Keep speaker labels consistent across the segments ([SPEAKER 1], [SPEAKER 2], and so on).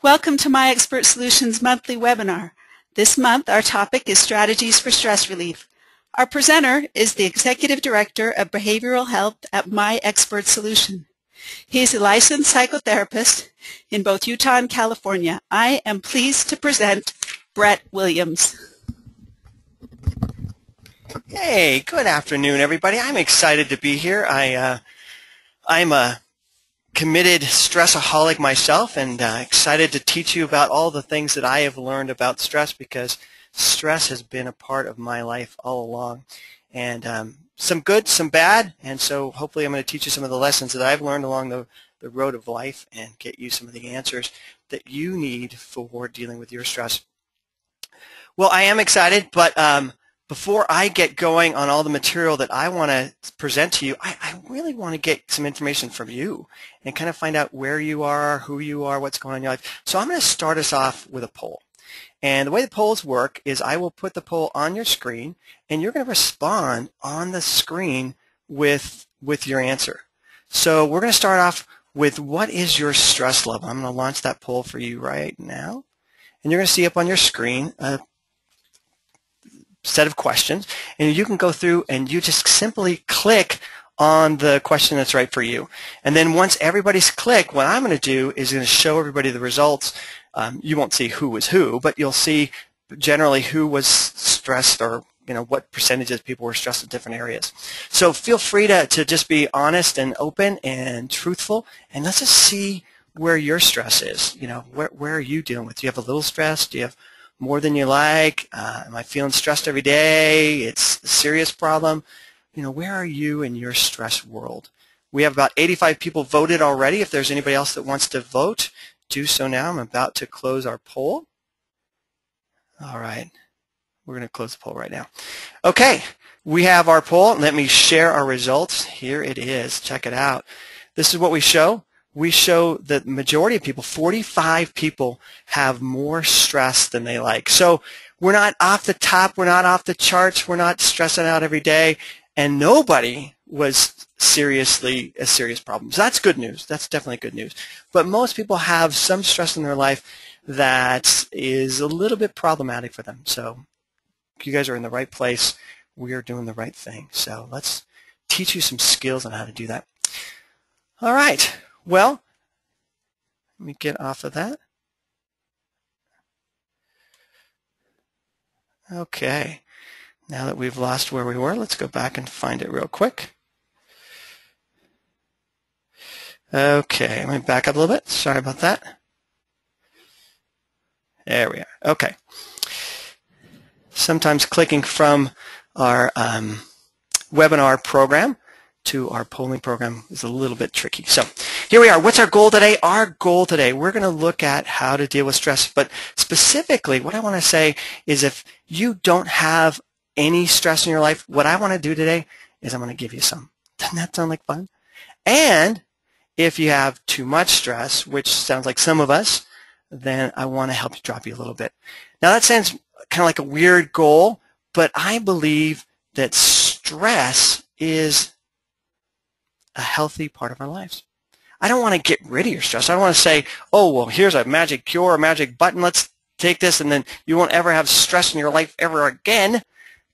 [SPEAKER 1] Welcome to MyExpertSolution's monthly webinar. This month, our topic is Strategies for Stress Relief. Our presenter is the Executive Director of Behavioral Health at MyExpertSolution. He is a licensed psychotherapist in both Utah and California. I am pleased to present Brett Williams.
[SPEAKER 2] Hey, good afternoon, everybody. I'm excited to be here. I'm a committed stressaholic myself and excited to teach you about all the things that I have learned about stress, because stress has been a part of my life all along, and some good, some bad, and so hopefully I'm going to teach you some of the lessons that I've learned along the road of life and get you some of the answers that you need for dealing with your stress. Well, I am excited, but before I get going on all the material that I want to present to you, I really want to get some information from you and kind of find out where you are, who you are, what's going on in your life. So I'm going to start us off with a poll. And the way the polls work is I will put the poll on your screen, and you're going to respond on the screen with your answer. So we're going to start off with, what is your stress level? I'm going to launch that poll for you right now. And you're going to see up on your screen a set of questions, and you can go through and you just simply click on the question that's right for you. And then once everybody's clicked, what I'm going to do is going to show everybody the results. You won't see who was who, but you'll see generally who was stressed, or what percentages people were stressed in different areas. So feel free to just be honest and open and truthful, and let's just see where your stress is. Where are you dealing with? Do you have a little stress? Do you have more than you like? Am I feeling stressed every day? It's a serious problem. Where are you in your stress world? We have about 85 people voted already. If there's anybody else that wants to vote, do so now. I'm about to close our poll. All right. We're going to close the poll right now. Okay. We have our poll. Let me share our results. Here it is. Check it out. This is what we show. We show that the majority of people, 45 people, have more stress than they like. So we're not off the top, we're not off the charts, we're not stressing out every day, and nobody was a serious problem. So that's good news. That's definitely good news. But most people have some stress in their life that is a little bit problematic for them. So you guys are in the right place. We are doing the right thing. So let's teach you some skills on how to do that. All right. Well, let me get off of that. Okay, now that we've lost where we were, let's go back and find it real quick. Okay, I'm going to back up a little bit. Sorry about that. There we are. Okay. Sometimes clicking from our webinar program to our polling program is a little bit tricky. So here we are. What's our goal today? Our goal today, we're going to look at how to deal with stress. But specifically, what I want to say is, if you don't have any stress in your life, what I want to do today is I'm going to give you some. Doesn't that sound like fun? And if you have too much stress, which sounds like some of us, then I want to help you drop you a little bit. Now that sounds kind of like a weird goal, but I believe that stress is a healthy part of our lives. I don't want to get rid of your stress. I don't want to say, oh, well, here's a magic cure, a magic button. Let's take this, and then you won't ever have stress in your life ever again,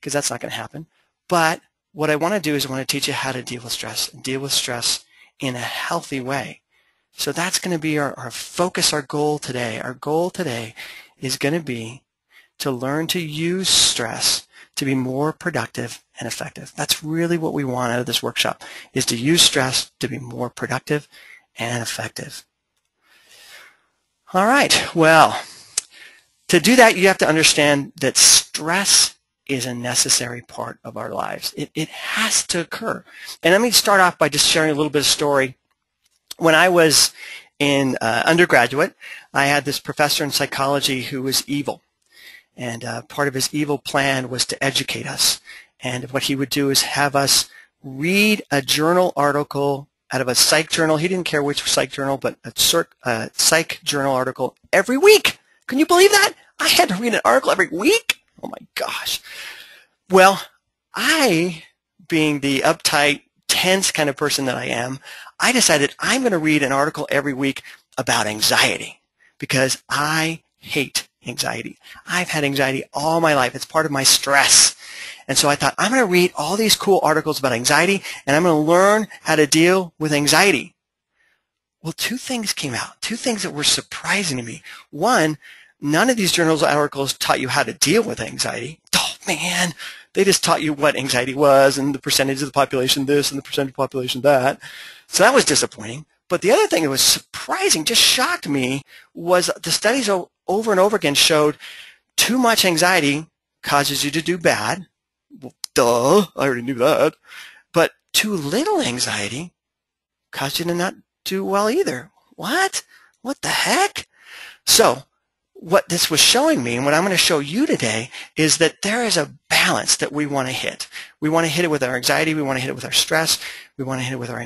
[SPEAKER 2] because that's not going to happen. But what I want to do is I want to teach you how to deal with stress, and deal with stress in a healthy way. So that's going to be our focus, our goal today. Our goal today is going to be to learn to use stress to be more productive and effective. That's really what we want out of this workshop, is to use stress to be more productive and effective. All right, well, to do that, you have to understand that stress is a necessary part of our lives. It has to occur. And let me start off by just sharing a little bit of story. When I was in undergraduate, I had this professor in psychology who was evil. And part of his evil plan was to educate us. And what he would do is have us read a journal article out of a psych journal. He didn't care which psych journal, but a psych journal article every week. Can you believe that? I had to read an article every week? Oh my gosh. Well, I, being the uptight, tense kind of person that I am, I decided I'm going to read an article every week about anxiety. because I hate anxiety. I've had anxiety all my life. It's part of my stress. And so I thought, I'm going to read all these cool articles about anxiety, and I'm going to learn how to deal with anxiety. Well, two things came out, two things that were surprising to me. One, none of these journals articles taught you how to deal with anxiety. Oh, man, they just taught you what anxiety was and the percentage of the population this and the percentage of the population that. So that was disappointing. But the other thing that was surprising, just shocked me, was the studies over and over again showed too much anxiety causes you to do bad. Well, duh, I already knew that. But too little anxiety causes you to not do well either. What? What the heck? So what this was showing me, and what I'm going to show you today, is that there is a balance that we want to hit. We want to hit it with our anxiety. We want to hit it with our stress. We want to hit it with our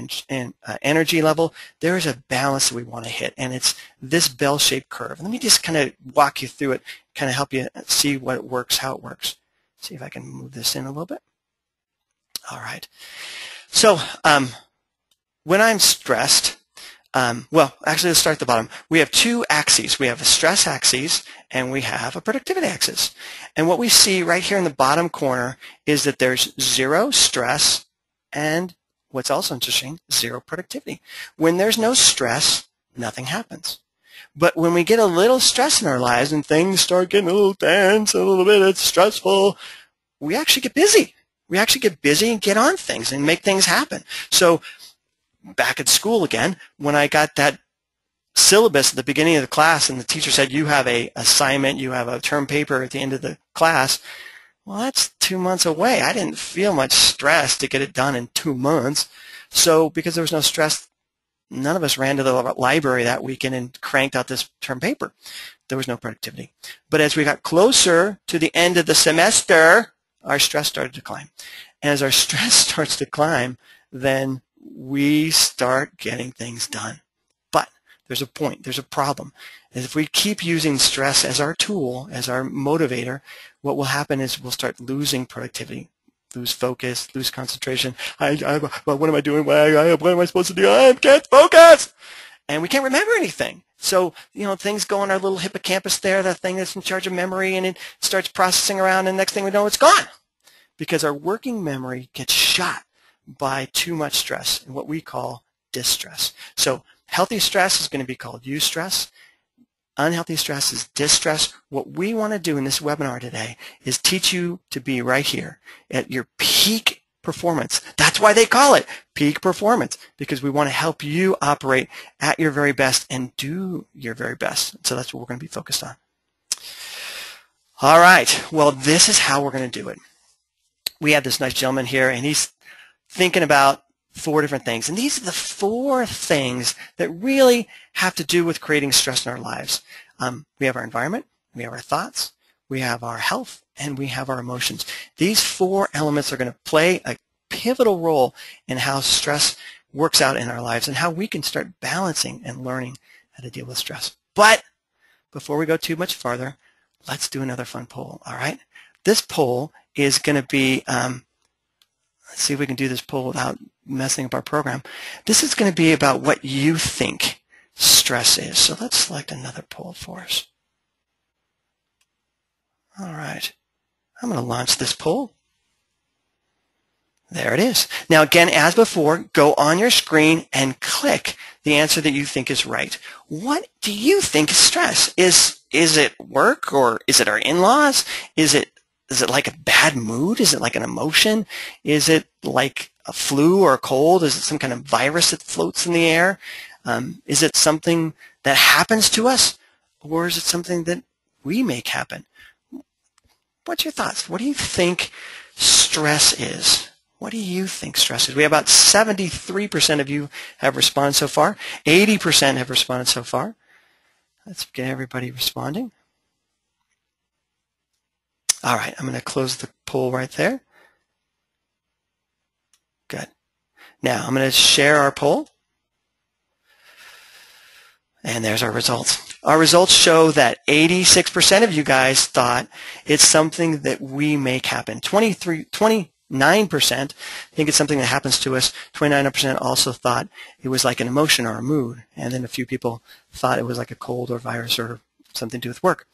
[SPEAKER 2] energy level. There is a balance that we want to hit, and it's this bell-shaped curve. Let me just kind of walk you through it, kind of help you see what works, how it works. See if I can move this in a little bit. All right. So when I'm stressed, well, actually, let's start at the bottom. We have two axes. We have a stress axis, and we have a productivity axis. And what we see right here in the bottom corner is that there's zero stress and, what's also interesting, zero productivity. When there's no stress, nothing happens. But when we get a little stress in our lives and things start getting a little tense, a little bit stressful, we actually get busy. We actually get busy and get on things and make things happen. So back at school again, when I got that syllabus at the beginning of the class and the teacher said, you have an assignment, you have a term paper at the end of the class, well, that's 2 months away. I didn't feel much stress to get it done in 2 months. So because there was no stress, none of us ran to the library that weekend and cranked out this term paper. There was no productivity. But as we got closer to the end of the semester, our stress started to climb. And as our stress starts to climb, then we start getting things done. But there's a point, there's a problem. And if we keep using stress as our tool, as our motivator, what will happen is we'll start losing productivity, lose focus, lose concentration. What am I doing? What am I supposed to do? I can't focus! And we can't remember anything. So, things go in our little hippocampus there, that thing that's in charge of memory, and it starts processing around, and next thing we know, it's gone. Because our working memory gets shot by too much stress and what we call distress. So healthy stress is going to be called eustress. Unhealthy stress is distress. What we want to do in this webinar today is teach you to be right here at your peak performance. That's why they call it peak performance, because we want to help you operate at your very best and do your very best. So that's what we're going to be focused on. All right. Well, this is how we're going to do it. We have this nice gentleman here, and he's thinking about 4 different things. And these are the 4 things that really have to do with creating stress in our lives. We have our environment, we have our thoughts, we have our health, and we have our emotions. These 4 elements are going to play a pivotal role in how stress works out in our lives and how we can start balancing and learning how to deal with stress. But before we go too much farther, let's do another fun poll, all right? This poll is going to be, let's see if we can do this poll without messing up our program. This is going to be about what you think stress is. So let's select another poll for us. All right. I'm going to launch this poll. There it is. Now again, as before, go on your screen and click the answer that you think is right. What do you think is stress? Is it work, or is it our in-laws? Is it like a bad mood? Is it like an emotion? Is it like a flu or a cold? Is it some kind of virus that floats in the air? Is it something that happens to us? Or is it something that we make happen? What's your thoughts? What do you think stress is? What do you think stress is? We have about 73% of you have responded so far. 80% have responded so far. Let's get everybody responding. All right, I'm going to close the poll right there. Good. Now I'm going to share our poll. And there's our results. Our results show that 86% of you guys thought it's something that we make happen. 23% 29% think it's something that happens to us. 29% also thought it was like an emotion or a mood. And then a few people thought it was like a cold or virus or something to do with work.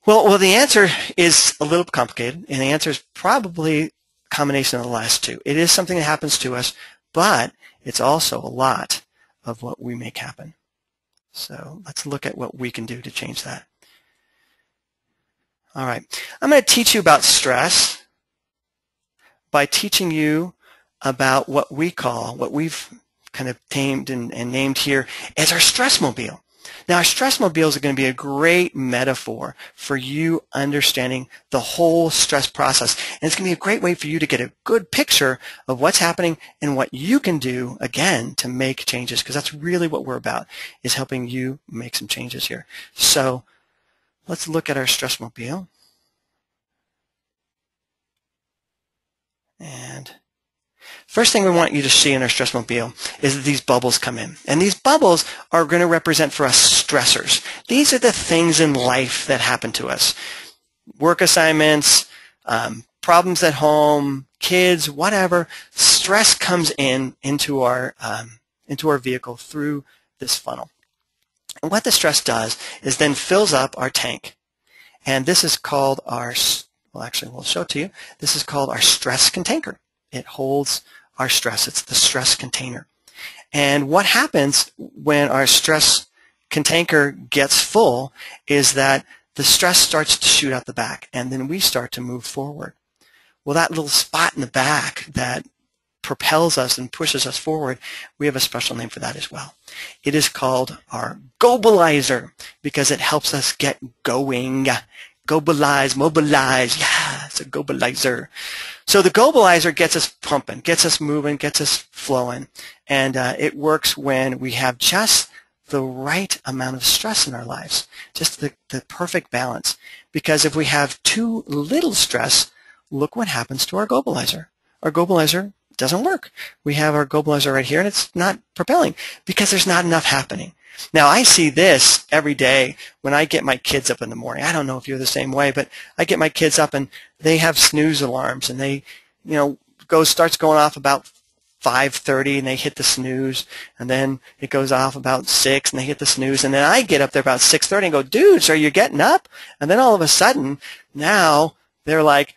[SPEAKER 2] Well, the answer is a little complicated, and the answer is probably a combination of the last two. It is something that happens to us, but it's also a lot of what we make happen. So let's look at what we can do to change that. All right. I'm going to teach you about stress by teaching you about what we call, what we've kind of tamed and named here as our stressmobile. Now, our stressmobiles are going to be a great metaphor for you understanding the whole stress process. And it's going to be a great way for you to get a good picture of what's happening and what you can do, again, to make changes, because that's really what we're about, is helping you make some changes here. So let's look at our stressmobile. And first thing we want you to see in our stressmobile is that these bubbles come in. And these bubbles are going to represent for us stressors. These are the things in life that happen to us. Work assignments, problems at home, kids, whatever. Stress comes into our vehicle through this funnel. And what the stress does is then fills up our tank. And this is called our, well, actually, we'll show it to you. This is called our stress container. It holds our stress. It's the stress container. And what happens when our stress container gets full is that the stress starts to shoot out the back, and then we start to move forward. Well, that little spot in the back that propels us and pushes us forward, we have a special name for that as well. It is called our gobilizer because it helps us get going. Gobilize, mobilize, yeah, it's a gobilizer. So the gobilizer gets us pumping, gets us moving, gets us flowing, and it works when we have just the right amount of stress in our lives, just the perfect balance. Because if we have too little stress, look what happens to our gobilizer. Our gobilizer doesn't work. We have our gobilizer right here, and it's not propelling because there's not enough happening. Now, I see this every day when I get my kids up in the morning. I don't know if you're the same way, but I get my kids up and they have snooze alarms, and they, starts going off about 5:30 and they hit the snooze, and then it goes off about 6 and they hit the snooze, and then I get up there about 6:30 and go, dudes, are you getting up? And then all of a sudden, now they're like,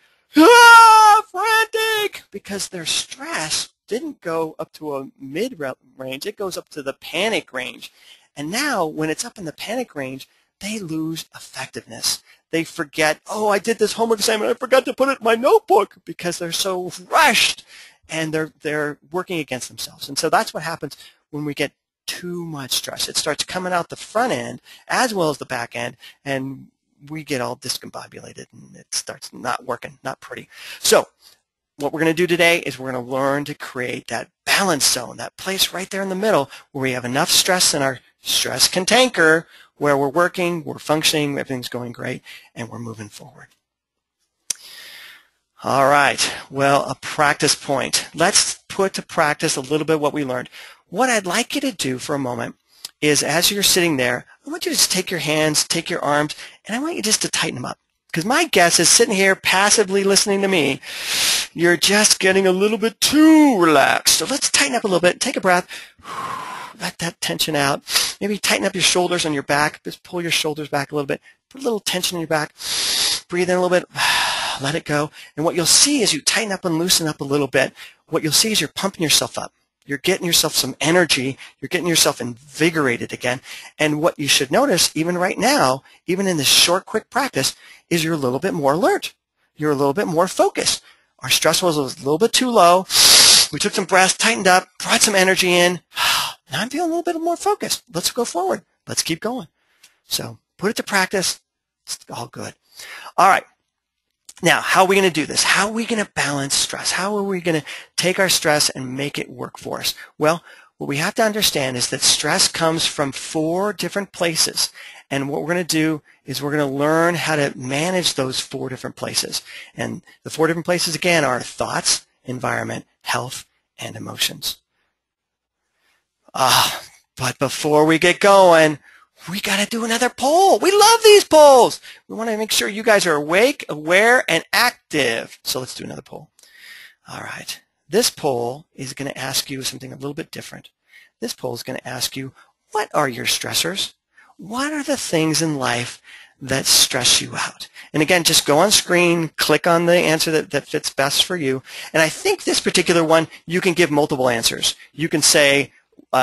[SPEAKER 2] frantic, because their stress didn't go up to a mid-range, it goes up to the panic range. And now, when it's up in the panic range, they lose effectiveness. They forget, oh, I did this homework assignment, I forgot to put it in my notebook, because they're so rushed, and they're working against themselves. And so that's what happens when we get too much stress. It starts coming out the front end as well as the back end, and we get all discombobulated, and it starts not working, not pretty. So what we're going to do today is we're going to learn to create that balance zone, that place right there in the middle where we have enough stress in our stress container, where we're working, we're functioning, everything's going great, and we're moving forward. All right, well, a practice point. Let's put to practice a little bit what we learned. What I'd like you to do for a moment is, as you're sitting there, I want you to just take your hands, take your arms, and I want you just to tighten them up. Because my guess is, sitting here passively listening to me, you're just getting a little bit too relaxed. So let's tighten up a little bit. Take a breath. Let that tension out. Maybe tighten up your shoulders on your back. Just pull your shoulders back a little bit. Put a little tension in your back. Breathe in a little bit. Let it go. And what you'll see is you tighten up and loosen up a little bit. What you'll see is you're pumping yourself up. You're getting yourself some energy. You're getting yourself invigorated again. And what you should notice, even right now, even in this short, quick practice, is you're a little bit more alert. You're a little bit more focused. Our stress was a little bit too low. We took some breaths, tightened up, brought some energy in. Now I'm feeling a little bit more focused. Let's go forward. Let's keep going. So put it to practice. It's all good. All right. Now, how are we going to do this? How are we going to balance stress? How are we going to take our stress and make it work for us? Well, what we have to understand is that stress comes from 4 different places. And what we're going to do is we're going to learn how to manage those 4 different places. And the 4 different places, again, are thoughts, environment, health, and emotions. But before we get going, we got to do another poll. We love these polls. We want to make sure you guys are awake, aware, and active. So let's do another poll. All right. This poll is going to ask you something a little bit different. This poll is going to ask you, what are your stressors? What are the things in life that stress you out? And again, just go on screen, click on the answer that fits best for you. And I think this particular one, you can give multiple answers. You can say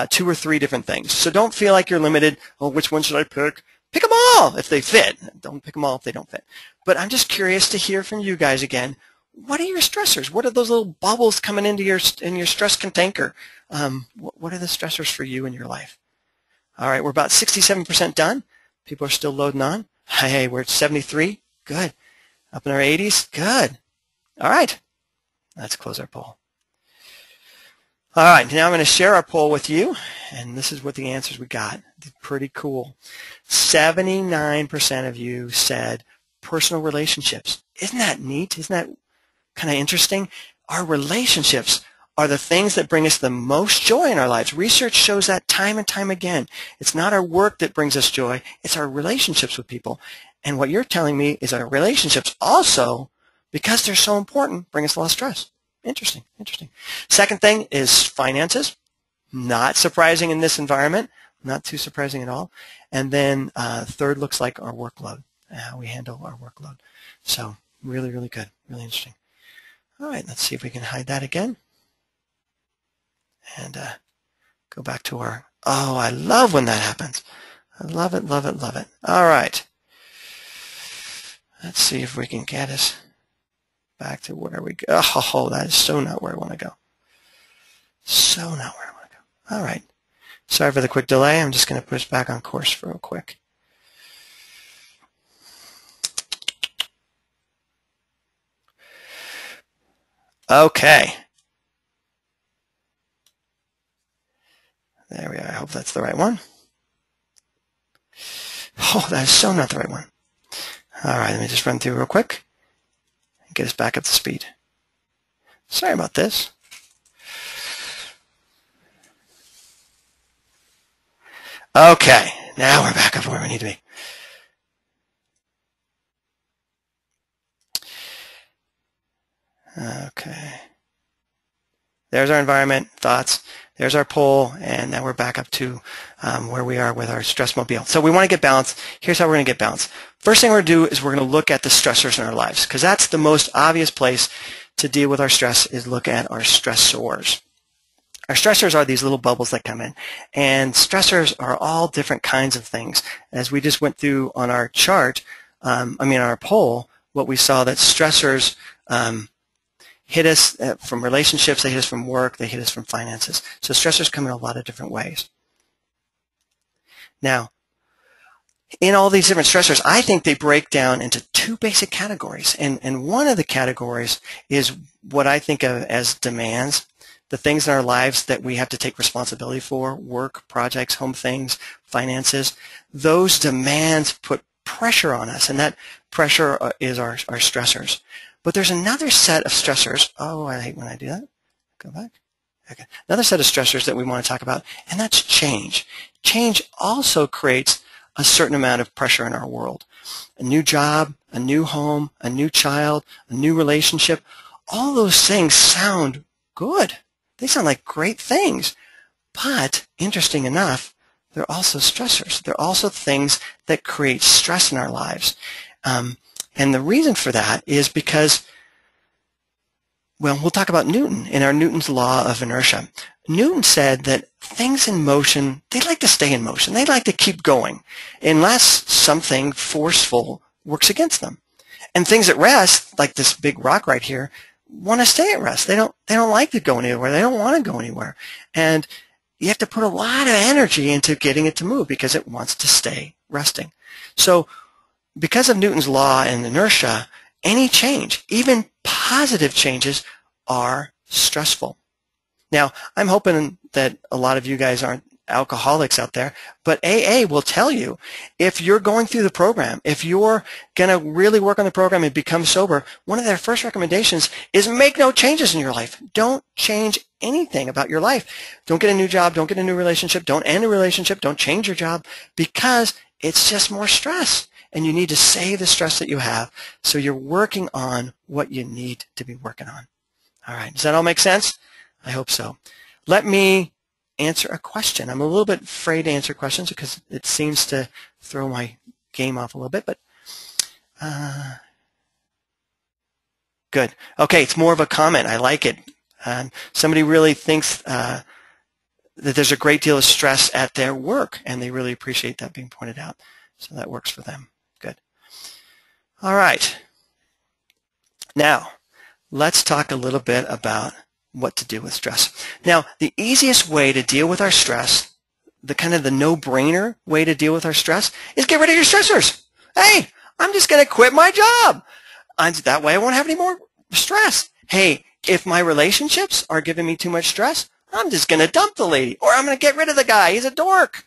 [SPEAKER 2] 2 or 3 different things. So don't feel like you're limited. Oh, which one should I pick? Pick them all if they fit. Don't pick them all if they don't fit. But I'm just curious to hear from you guys again. What are your stressors? What are those little bubbles coming into your stress container? What are the stressors for you in your life? All right, we're about 67% done. People are still loading on. Hey, we're at 73. Good. Up in our 80s. Good. All right. Let's close our poll. All right, now I'm going to share our poll with you, and this is what the answers we got. Pretty cool. 79% of you said personal relationships. Isn't that neat? Isn't that kind of interesting? Our relationships are the things that bring us the most joy in our lives. Research shows that time and time again. It's not our work that brings us joy. It's our relationships with people. And what you're telling me is our relationships also, because they're so important, bring us a lot of stress. Interesting, interesting. Second thing is finances. Not surprising in this environment. Not too surprising at all. And then third looks like our workload, how we handle our workload. So really, really good. Really interesting. All right, let's see if we can hide that again. And go back to our, oh, I love when that happens. I love it, love it, love it. All right. Let's see if we can get us back to where we go. Oh, that is so not where I want to go. So not where I want to go. All right. Sorry for the quick delay. I'm just going to put us back on course real quick. Okay. There we are. I hope that's the right one. Oh, that is so not the right one. All right, let me just run through real quick and get us back up to speed. Sorry about this. Okay, now we're back up where we need to be. Okay. There's our environment, thoughts. There's our poll, and now we're back up to where we are with our stress mobile. So we want to get balanced. Here's how we're going to get balanced. First thing we're going to do is we're going to look at the stressors in our lives, because that's the most obvious place to deal with our stress, is look at our stressors. Our stressors are these little bubbles that come in, and stressors are all different kinds of things. As we just went through on our chart, our poll, what we saw that stressors hit us from relationships, they hit us from work, they hit us from finances. So stressors come in a lot of different ways. Now, in all these different stressors, I think they break down into 2 basic categories. And one of the categories is what I think of as demands, the things in our lives that we have to take responsibility for, work, projects, home things, finances. Those demands put pressure on us, and that pressure is our stressors. But there's another set of stressors. Oh, I hate when I do that. Go back. Okay. Another set of stressors that we want to talk about, and that's change. Change also creates a certain amount of pressure in our world. A new job, a new home, a new child, a new relationship. All those things sound good. They sound like great things. But, interesting enough, they're also stressors. They're also things that create stress in our lives. And the reason for that is because, well, we'll talk about Newton in our Newton's law of inertia. Newton said that things in motion, they like to stay in motion. They like to keep going unless something forceful works against them. And things at rest, like this big rock right here, want to stay at rest. They don't like to go anywhere. They don't want to go anywhere. And you have to put a lot of energy into getting it to move because it wants to stay resting. So because of Newton's law and inertia, any change, even positive changes, are stressful. Now, I'm hoping that a lot of you guys aren't alcoholics out there, but AA will tell you if you're going through the program, if you're going to really work on the program and become sober, one of their first recommendations is make no changes in your life. Don't change anything about your life. Don't get a new job. Don't get a new relationship. Don't end a relationship. Don't change your job because it's just more stress. And you need to save the stress that you have, so you're working on what you need to be working on. All right, does that all make sense? I hope so. Let me answer a question. I'm a little bit afraid to answer questions because it seems to throw my game off a little bit, but good. Okay, it's more of a comment. I like it. Somebody really thinks that there's a great deal of stress at their work, and they really appreciate that being pointed out. So that works for them. Good. All right. Now, let's talk a little bit about what to do with stress. Now, the easiest way to deal with our stress, the kind of the no-brainer way to deal with our stress, is get rid of your stressors. Hey, I'm just going to quit my job. That way I won't have any more stress. Hey, if my relationships are giving me too much stress, I'm just going to dump the lady, or I'm going to get rid of the guy. He's a dork.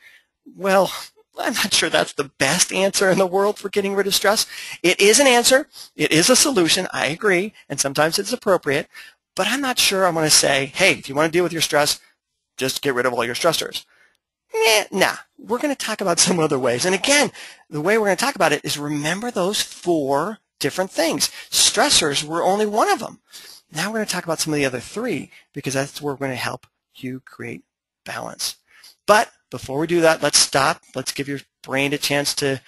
[SPEAKER 2] Well, I'm not sure that's the best answer in the world for getting rid of stress. It is an answer. It is a solution. I agree, and sometimes it's appropriate. But I'm not sure I'm going to say, hey, if you want to deal with your stress, just get rid of all your stressors. Nah, we're going to talk about some other ways. And again, the way we're going to talk about it is remember those 4 different things. Stressors were only one of them. Now we're going to talk about some of the other 3 because that's where we're going to help you create balance. But before we do that, let's stop. Let's give your brain a chance to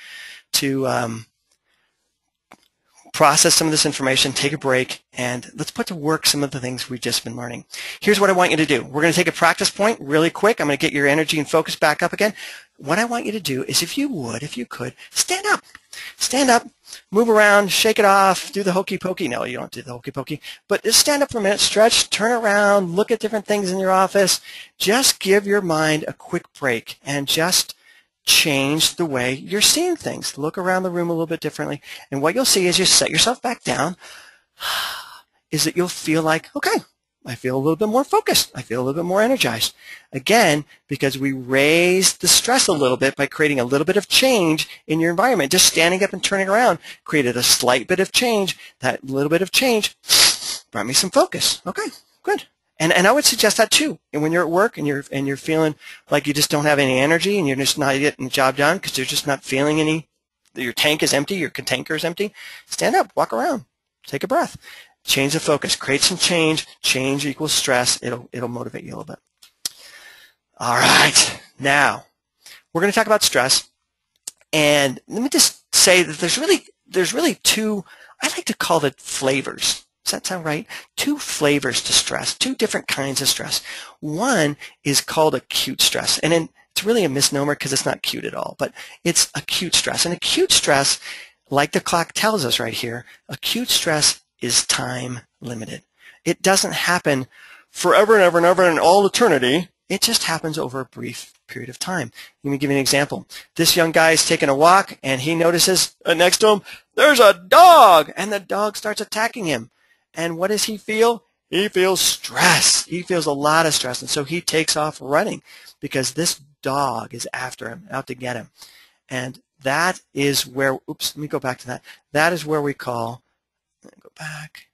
[SPEAKER 2] process some of this information, take a break, and let's put to work some of the things we've just been learning. Here's what I want you to do. We're going to take a practice point really quick. I'm going to get your energy and focus back up again. What I want you to do is if you could, stand up. Stand up, move around, shake it off, do the hokey pokey. No, you don't do the hokey pokey. But just stand up for a minute, stretch, turn around, look at different things in your office. Just give your mind a quick break and just change the way you're seeing things. Look around the room a little bit differently. And what you'll see as you set yourself back down is that you'll feel like, okay, I feel a little bit more focused. I feel a little bit more energized. Again, because we raised the stress a little bit by creating a little bit of change in your environment. Just standing up and turning around created a slight bit of change. That little bit of change brought me some focus. Okay, good. And I would suggest that too. And when you're at work and you're feeling like you just don't have any energy and you're just not getting the job done because you're just not feeling any, your tank is empty, your container is empty, stand up, walk around, take a breath. Change the focus. Create some change. Change equals stress. It'll motivate you a little bit. All right. Now, we're going to talk about stress. And let me just say that there's really 2, I like to call it flavors. Does that sound right? 2 flavors to stress, 2 different kinds of stress. One is called acute stress. And it's really a misnomer because it's not cute at all, but it's acute stress. And acute stress, like the clock tells us right here, acute stress is time limited. It doesn't happen forever and ever and ever and all eternity. It just happens over a brief period of time. Let me give you an example. This young guy is taking a walk and he notices next to him, there's a dog, and the dog starts attacking him. And what does he feel? He feels stress. He feels a lot of stress. And so he takes off running because this dog is after him, out to get him. And that is where, oops, let me go back to that. That is where we call, go back,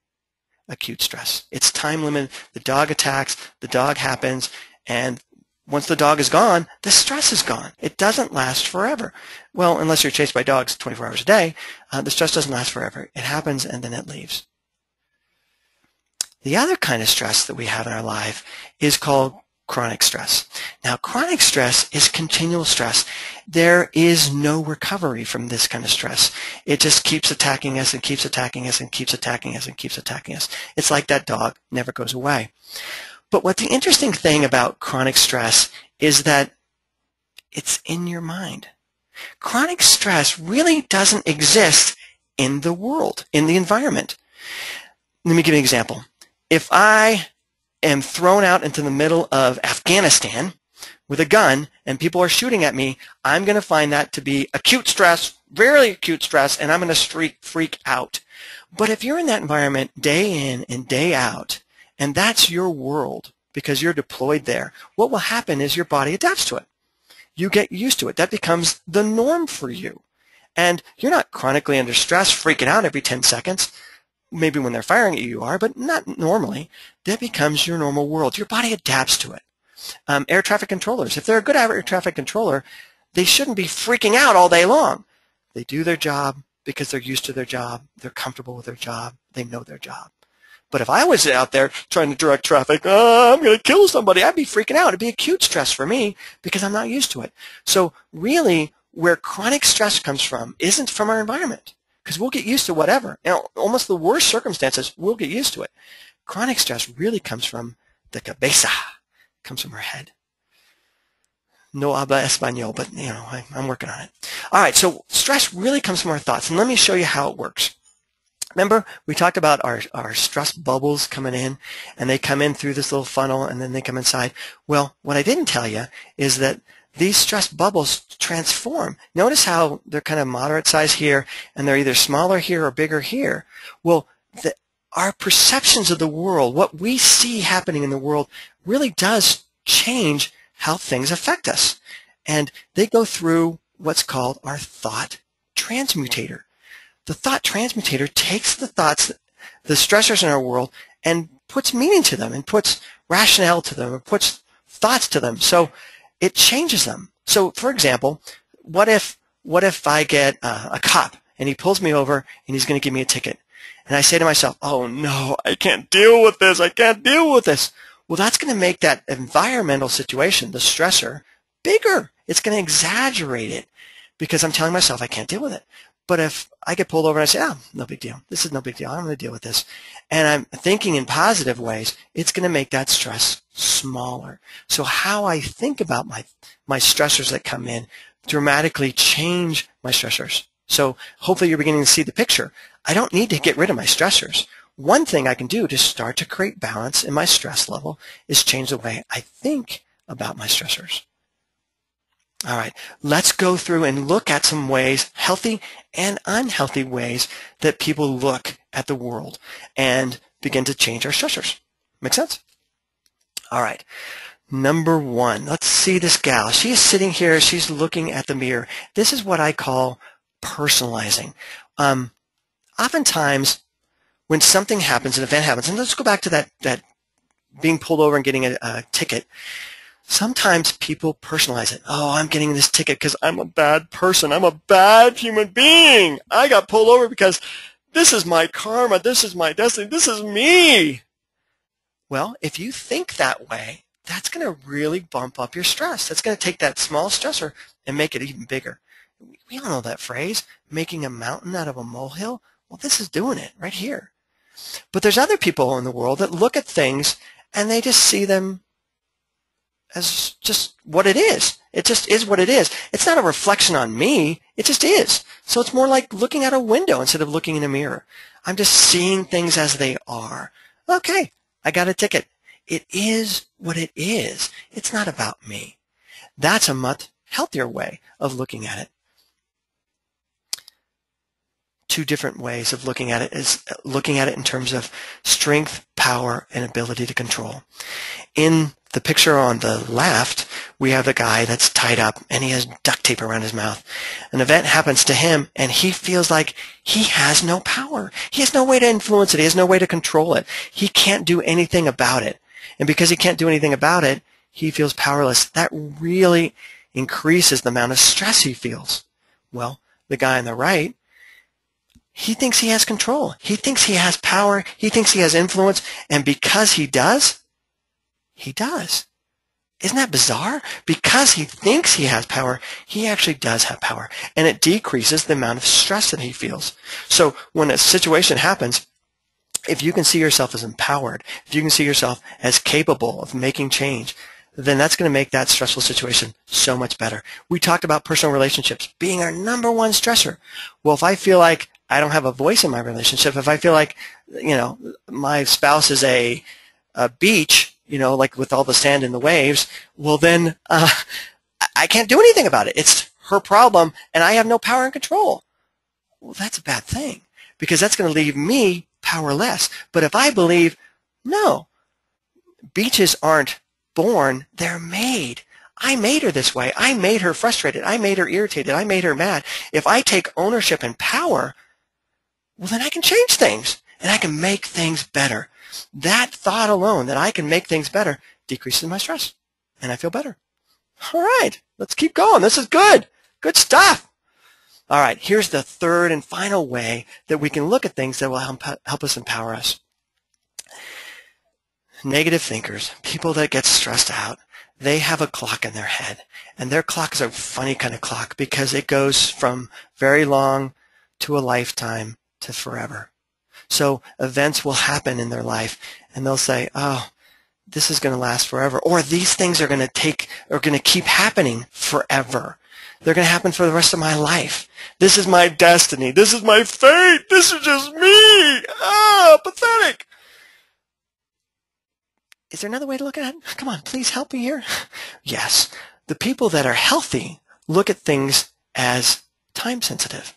[SPEAKER 2] acute stress. It's time limited. The dog attacks, the dog happens, and once the dog is gone, the stress is gone. It doesn't last forever. Well, unless you're chased by dogs 24 hours a day, the stress doesn't last forever. It happens and then it leaves. The other kind of stress that we have in our life is called chronic stress. Now, chronic stress is continual stress. There is no recovery from this kind of stress. It just keeps attacking us and keeps attacking us and keeps attacking us and keeps attacking us. It's like that dog never goes away. But what the interesting thing about chronic stress is that it's in your mind. Chronic stress really doesn't exist in the world, in the environment. Let me give you an example. If I am thrown out into the middle of Afghanistan with a gun and people are shooting at me, I'm going to find that to be acute stress, very acute stress, and I'm going to freak out. But if you're in that environment day in and day out, and that's your world because you're deployed there, what will happen is your body adapts to it. You get used to it. That becomes the norm for you. And you're not chronically under stress, freaking out every 10 seconds. Maybe when they're firing at you, you are, but not normally. That becomes your normal world. Your body adapts to it. Air traffic controllers, if they're a good air traffic controller, they shouldn't be freaking out all day long. They do their job because they're used to their job. They're comfortable with their job. They know their job. But if I was out there trying to direct traffic, oh, I'm going to kill somebody, I'd be freaking out. It'd be acute stress for me because I'm not used to it. So really, where chronic stress comes from isn't from our environment, because we'll get used to whatever. Almost the worst circumstances, we'll get used to it. Chronic stress really comes from the cabeza, comes from our head. No habla español, but I'm working on it. All right, so stress really comes from our thoughts, and let me show you how it works. Remember, we talked about our stress bubbles coming in, and they come in through this little funnel, and then they come inside. Well, what I didn't tell you is that these stress bubbles transform. Notice how they're kind of moderate size here, and they're either smaller here or bigger here. Well, our perceptions of the world, what we see happening in the world, really does change how things affect us. And they go through what's called our thought transmutator. The thought transmutator takes the thoughts, the stressors in our world, and puts meaning to them, and puts rationale to them, and puts thoughts to them. So it changes them. So, for example, what if I get a cop, and he pulls me over, and he's going to give me a ticket, and I say to myself, oh no, I can't deal with this, I can't deal with this. Well, that's going to make that environmental situation, the stressor, bigger. It's going to exaggerate it because I'm telling myself I can't deal with it. But if I get pulled over and I say, oh, no big deal, this is no big deal, I'm going to deal with this, and I'm thinking in positive ways, it's going to make that stress smaller. So how I think about my stressors that come in dramatically change my stressors. So hopefully you're beginning to see the picture. I don't need to get rid of my stressors. One thing I can do to start to create balance in my stress level is change the way I think about my stressors. All right, let's go through and look at some ways, healthy and unhealthy ways, that people look at the world and begin to change our stressors. Make sense? All right, number one, let's see this gal. She is sitting here, she's looking at the mirror. This is what I call personalizing. Oftentimes, when something happens, an event happens, and let's go back to that being pulled over and getting a ticket. Sometimes people personalize it. Oh, I'm getting this ticket because I'm a bad person. I'm a bad human being. I got pulled over because this is my karma. This is my destiny. This is me. Well, if you think that way, that's going to really bump up your stress. That's going to take that small stressor and make it even bigger. We all know that phrase, making a mountain out of a molehill. Well, this is doing it right here. But there's other people in the world that look at things and they just see them as just what it is. It just is what it is. It's not a reflection on me. It just is. So it's more like looking out a window instead of looking in a mirror. I'm just seeing things as they are. Okay, I got a ticket. It is what it is. It's not about me. That's a much healthier way of looking at it. Two different ways of looking at it is looking at it in terms of strength, power, and ability to control. In the picture on the left, we have the guy that's tied up and he has duct tape around his mouth. An event happens to him and he feels like he has no power. He has no way to influence it. He has no way to control it. He can't do anything about it. And because he can't do anything about it, he feels powerless. That really increases the amount of stress he feels. Well, the guy on the right, he thinks he has control. He thinks he has power. He thinks he has influence. And because he does, he does. Isn't that bizarre? Because he thinks he has power, he actually does have power. And it decreases the amount of stress that he feels. So when a situation happens, if you can see yourself as empowered, if you can see yourself as capable of making change, then that's going to make that stressful situation so much better. We talked about personal relationships being our number one stressor. Well, if I feel like I don't have a voice in my relationship, if I feel like, my spouse is a beach, like with all the sand and the waves, well then I can't do anything about it. It's her problem and I have no power and control. Well, that's a bad thing because that's going to leave me powerless. But if I believe, no, beaches aren't born, they're made. I made her this way. I made her frustrated. I made her irritated. I made her mad. If I take ownership and power, well, then I can change things and I can make things better. That thought alone, that I can make things better, decreases my stress and I feel better. All right, let's keep going. This is good. Good stuff. All right, here's the third and final way that we can look at things that will help us empower us. negative thinkers, people that get stressed out, they have a clock in their head. And their clock is a funny kind of clock because it goes from very long to a lifetime to forever. So events will happen in their life and they'll say, oh, this is going to last forever. Or these things are going to keep happening forever. They're going to happen for the rest of my life. This is my destiny. This is my fate. This is just me. Ah, pathetic. Is there another way to look at it? Come on, please help me here. Yes. The people that are healthy look at things as time sensitive.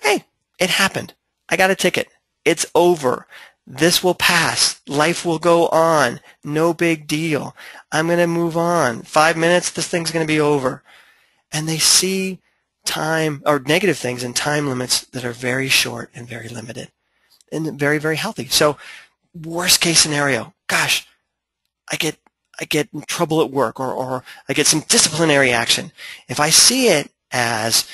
[SPEAKER 2] Hey, it happened. I got a ticket. It's over. This will pass. Life will go on. No big deal. I'm going to move on. 5 minutes, this thing's going to be over. And they see time or negative things in time limits that are very short and very limited and very, very healthy. So worst case scenario, gosh, I get in trouble at work or I get some disciplinary action. If I see it as,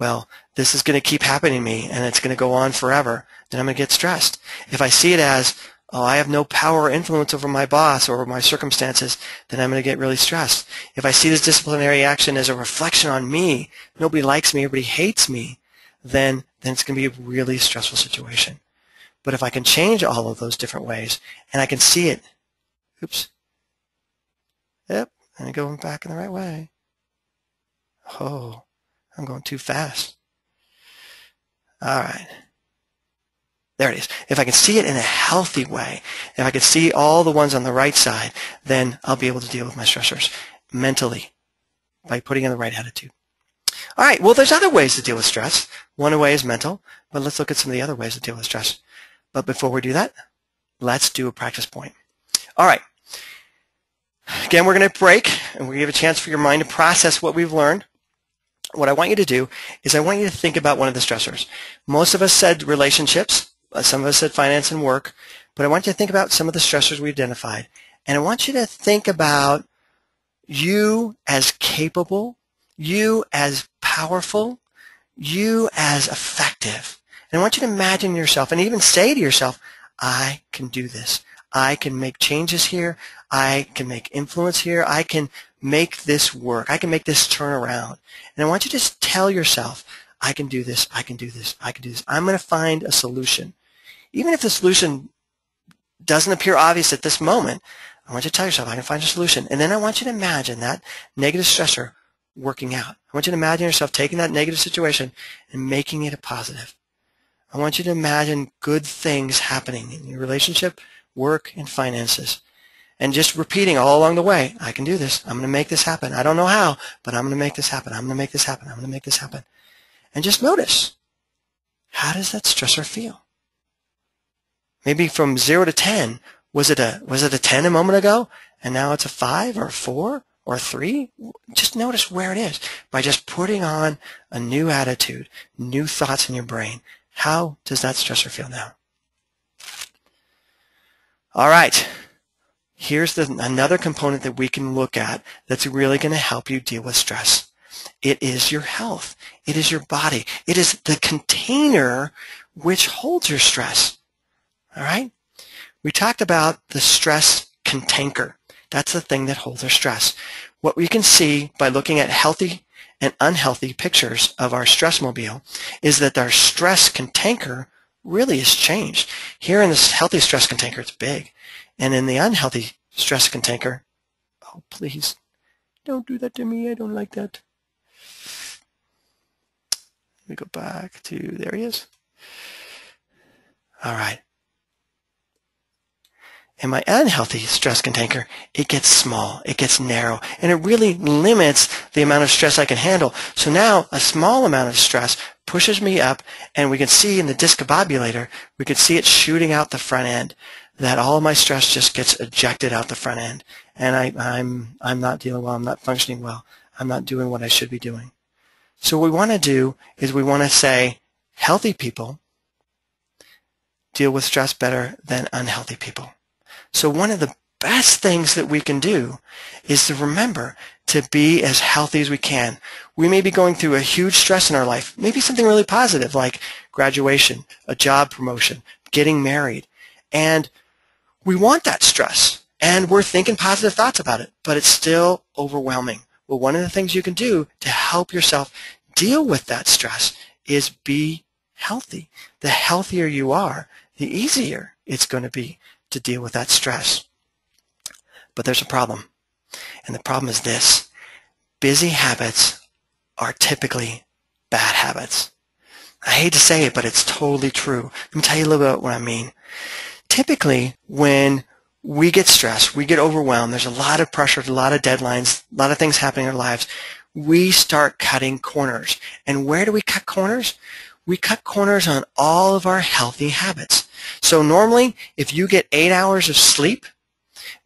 [SPEAKER 2] well, this is going to keep happening to me and it's going to go on forever, then I'm going to get stressed. If I see it as, oh, I have no power or influence over my boss or my circumstances, then I'm going to get really stressed. If I see this disciplinary action as a reflection on me, nobody likes me, everybody hates me, then it's going to be a really stressful situation. But if I can change all of those different ways and I can see it, oops, yep, and I'm going back in the right way. Oh, I'm going too fast. All right. There it is. If I can see it in a healthy way, if I can see all the ones on the right side, then I'll be able to deal with my stressors mentally by putting in the right attitude. All right, well, there's other ways to deal with stress. One way is mental, but let's look at some of the other ways to deal with stress. But before we do that, let's do a practice point. All right. Again, we're going to break, and we're going to give a chance for your mind to process what we've learned. What I want you to do is I want you to think about one of the stressors. Most of us said relationships. Some of us said finance and work. But I want you to think about some of the stressors we identified. And I want you to think about you as capable, you as powerful, you as effective. And I want you to imagine yourself and even say to yourself, I can do this. I can make changes here. I can make influence here. I can make this work. I can make this turn around. And I want you to just tell yourself, I can do this. I can do this. I can do this. I'm going to find a solution. Even if the solution doesn't appear obvious at this moment, I want you to tell yourself, I can find a solution. And then I want you to imagine that negative stressor working out. I want you to imagine yourself taking that negative situation and making it a positive. I want you to imagine good things happening in your relationship, work, and finances. And just repeating all along the way, I can do this. I'm going to make this happen. I don't know how, but I'm going to make this happen. I'm going to make this happen. I'm going to make this happen. And just notice, how does that stressor feel? Maybe from 0 to 10, was it a 10 a moment ago, and now it's a 5 or a 4 or a 3? Just notice where it is by just putting on a new attitude, new thoughts in your brain. How does that stressor feel now? All right. Here's another component that we can look at that's really going to help you deal with stress. It is your health. It is your body. It is the container which holds your stress. All right? We talked about the stress container. That's the thing that holds our stress. What we can see by looking at healthy and unhealthy pictures of our stress mobile is that our stress container really has changed. Here in this healthy stress container, it's big. And in the unhealthy stress container, oh, please, don't do that to me. I don't like that. Let me go back to, there he is. All right. In my unhealthy stress container, it gets small, it gets narrow, and it really limits the amount of stress I can handle. So now a small amount of stress pushes me up, and we can see in the discombobulator, we can see it shooting out the front end, that all of my stress just gets ejected out the front end. And I'm not dealing well, I'm not functioning well, I'm not doing what I should be doing. So what we want to do is we want to say healthy people deal with stress better than unhealthy people. So one of the best things that we can do is to remember to be as healthy as we can. We may be going through a huge stress in our life, maybe something really positive like graduation, a job promotion, getting married, and we want that stress, and we're thinking positive thoughts about it, but it's still overwhelming. Well, one of the things you can do to help yourself deal with that stress is be healthy. The healthier you are, the easier it's going to be to deal with that stress. But there's a problem, and the problem is this. Busy habits are typically bad habits. I hate to say it, but it's totally true. Let me tell you a little bit about what I mean. Typically, when we get stressed, we get overwhelmed, there's a lot of pressure, a lot of deadlines, a lot of things happening in our lives, we start cutting corners. And where do we cut corners? We cut corners on all of our healthy habits. So normally, if you get 8 hours of sleep,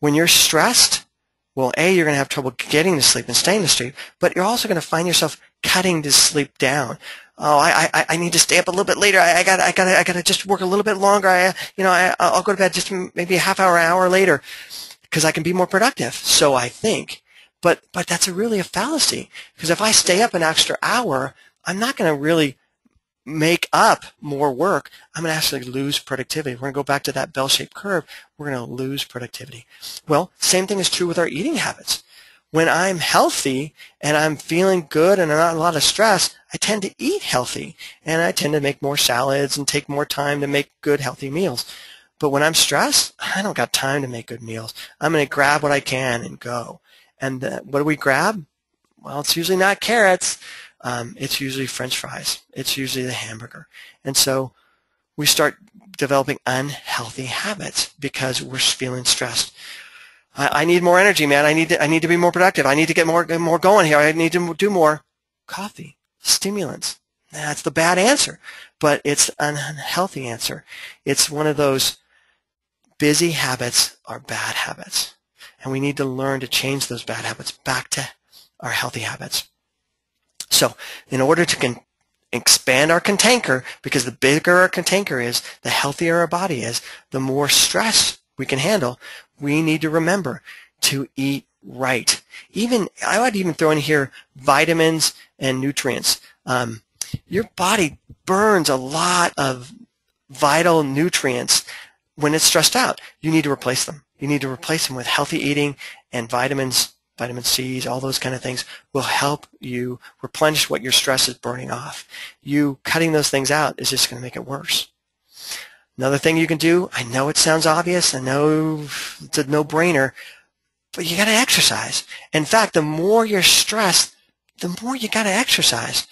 [SPEAKER 2] when you're stressed, well, A, you're going to have trouble getting to sleep and staying to sleep, but you're also going to find yourself cutting the sleep down. Oh, I need to stay up a little bit later. I gotta just work a little bit longer. I'll go to bed just maybe a half hour, an hour later, because I can be more productive. So I think, but that's really a fallacy, because if I stay up an extra hour, I'm not going to really make up more work. I'm going to actually lose productivity. We're going to go back to that bell-shaped curve. We're going to lose productivity. Well, same thing is true with our eating habits. When I'm healthy and I'm feeling good and I'm not a lot of stress, I tend to eat healthy, and I tend to make more salads and take more time to make good, healthy meals. But when I'm stressed, I don't got time to make good meals. I'm going to grab what I can and go. And what do we grab? Well, it's usually not carrots. It's usually French fries. It's usually the hamburger. And so we start developing unhealthy habits because we're feeling stressed. I need more energy, man. I need to be more productive. I need to get more going here. I need to do more. Coffee, stimulants. That's the bad answer, but it's an unhealthy answer. It's one of those busy habits are bad habits, and we need to learn to change those bad habits back to our healthy habits. So in order to expand our container, because the bigger our container is, the healthier our body is, the more stress we can handle, we need to remember to eat right. I would even throw in here vitamins and nutrients. Your body burns a lot of vital nutrients when it's stressed out. You need to replace them. You need to replace them with healthy eating, and vitamins, vitamin C's, all those kind of things will help you replenish what your stress is burning off. You cutting those things out is just going to make it worse. Another thing you can do, I know it sounds obvious, I know it's a no-brainer, but you got to exercise. In fact, the more you're stressed, the more you got to exercise.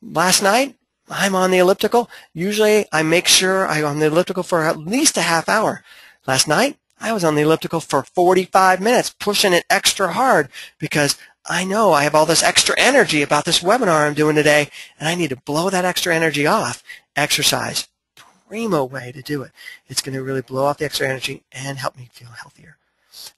[SPEAKER 2] Last night, I'm on the elliptical. Usually, I make sure I'm on the elliptical for at least a half hour. Last night, I was on the elliptical for 45 minutes, pushing it extra hard because I know I have all this extra energy about this webinar I'm doing today, and I need to blow that extra energy off. Exercise. Primo way to do it. It's going to really blow off the extra energy and help me feel healthier.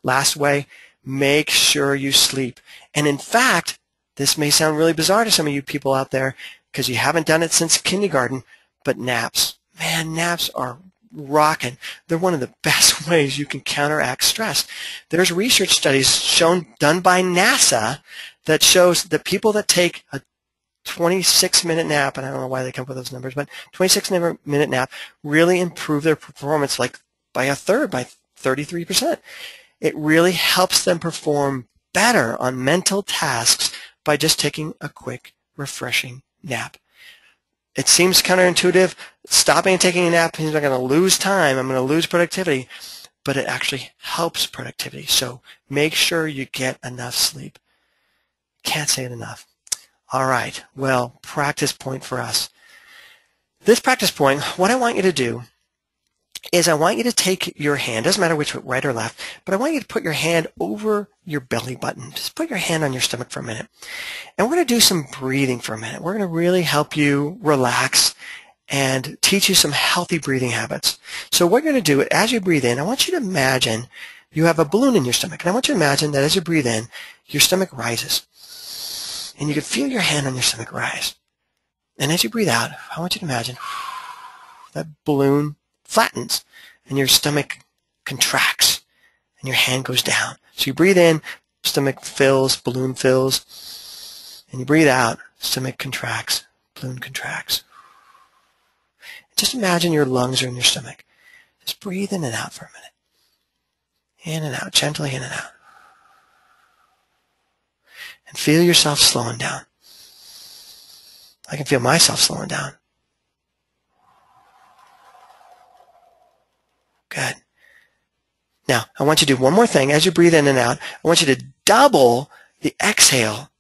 [SPEAKER 2] Last way, make sure you sleep. And in fact, this may sound really bizarre to some of you people out there because you haven't done it since kindergarten, but naps. Man, naps are rocking. They're one of the best ways you can counteract stress. There's research studies done by NASA that shows that people that take a 26-minute nap, and I don't know why they come up with those numbers, but 26-minute nap really improve their performance like by a third, by 33%. It really helps them perform better on mental tasks by just taking a quick, refreshing nap. It seems counterintuitive. Stopping and taking a nap means I'm going to lose time, I'm going to lose productivity, but it actually helps productivity. So make sure you get enough sleep. Can't say it enough. All right, well, practice point for us. This practice point, what I want you to do is I want you to take your hand, doesn't matter which way, right or left, but I want you to put your hand over your belly button. Just put your hand on your stomach for a minute. And we're going to do some breathing for a minute. We're going to really help you relax and teach you some healthy breathing habits. So what you're going to do, as you breathe in, I want you to imagine you have a balloon in your stomach. And I want you to imagine that as you breathe in, your stomach rises. And you can feel your hand on your stomach rise. And as you breathe out, I want you to imagine that balloon flattens and your stomach contracts and your hand goes down. So you breathe in, stomach fills, balloon fills. And you breathe out, stomach contracts, balloon contracts. Just imagine your lungs are in your stomach. Just breathe in and out for a minute. In and out, gently in and out. And feel yourself slowing down. I can feel myself slowing down. Good. Now, I want you to do one more thing. As you breathe in and out, I want you to double the exhale